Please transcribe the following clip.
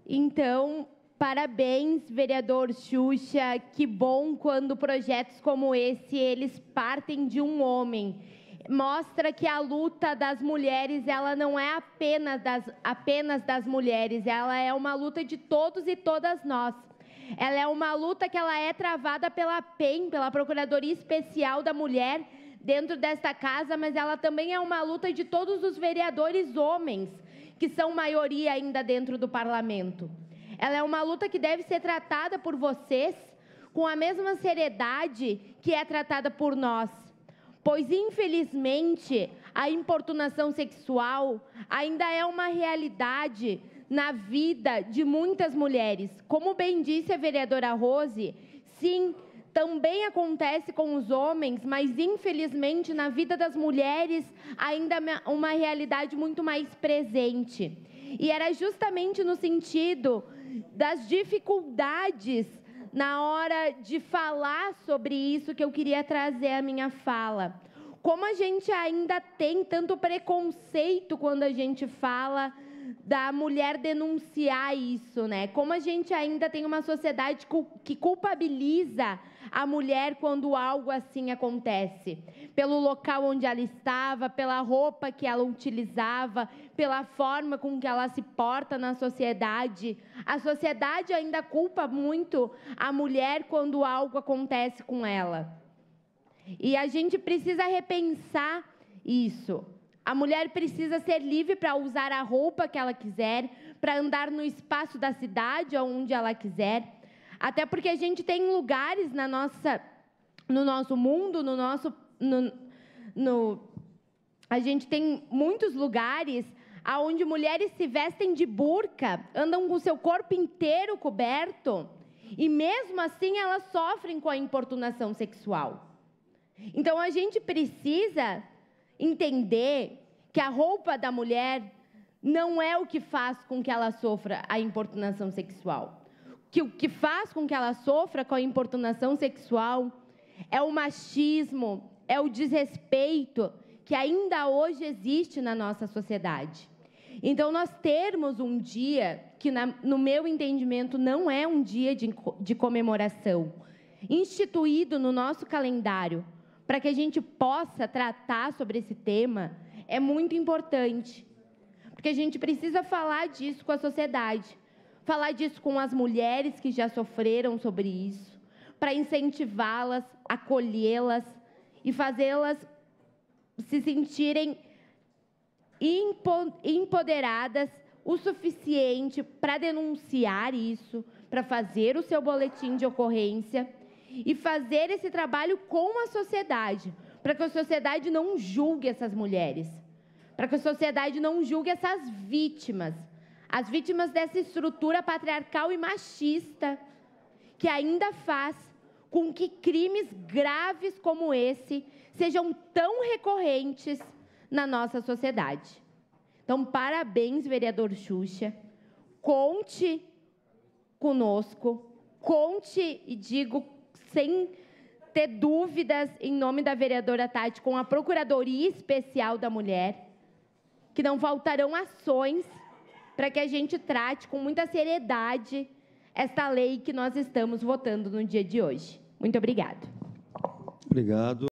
Então, parabéns, vereador Xuxa. Que bom quando projetos como esse, eles partem de um homem. Mostra que a luta das mulheres, ela não é apenas das mulheres, ela é uma luta de todos e todas nós. Ela é uma luta que ela é travada pela PEM, pela Procuradoria Especial da Mulher, dentro desta casa, mas ela também é uma luta de todos os vereadores homens, que são maioria ainda dentro do parlamento. Ela é uma luta que deve ser tratada por vocês com a mesma seriedade que é tratada por nós. Pois, infelizmente, a importunação sexual ainda é uma realidade na vida de muitas mulheres. Como bem disse a vereadora Rose, sim, também acontece com os homens, mas, infelizmente, na vida das mulheres ainda é uma realidade muito mais presente. E era justamente no sentido das dificuldades na hora de falar sobre isso que eu queria trazer a minha fala. Como a gente ainda tem tanto preconceito quando a gente fala da mulher denunciar isso, né? Como a gente ainda tem uma sociedade que culpabiliza a mulher quando algo assim acontece. Pelo local onde ela estava, pela roupa que ela utilizava, pela forma com que ela se porta na sociedade. A sociedade ainda culpa muito a mulher quando algo acontece com ela. E a gente precisa repensar isso. A mulher precisa ser livre para usar a roupa que ela quiser, para andar no espaço da cidade, onde ela quiser. Até porque a gente tem lugares no nosso mundo, a gente tem muitos lugares onde mulheres se vestem de burca, andam com seu corpo inteiro coberto, e mesmo assim elas sofrem com a importunação sexual. Então, a gente precisa entender que a roupa da mulher não é o que faz com que ela sofra a importunação sexual. Que o que faz com que ela sofra com a importunação sexual é o machismo, é o desrespeito que ainda hoje existe na nossa sociedade. Então, nós termos um dia que, no meu entendimento, não é um dia de comemoração, instituído no nosso calendário, para que a gente possa tratar sobre esse tema, é muito importante. Porque a gente precisa falar disso com a sociedade, falar disso com as mulheres que já sofreram sobre isso, para incentivá-las, acolhê-las e fazê-las se sentirem empoderadas o suficiente para denunciar isso, para fazer o seu boletim de ocorrência e fazer esse trabalho com a sociedade, para que a sociedade não julgue essas mulheres, para que a sociedade não julgue essas vítimas, as vítimas dessa estrutura patriarcal e machista, que ainda faz com que crimes graves como esse sejam tão recorrentes na nossa sociedade. Então, parabéns, vereador Xuxa, conte conosco, conte, e digo sem ter dúvidas, em nome da vereadora Tati, com a Procuradoria Especial da Mulher, que não faltarão ações para que a gente trate com muita seriedade esta lei que nós estamos votando no dia de hoje. Muito obrigada. Obrigado.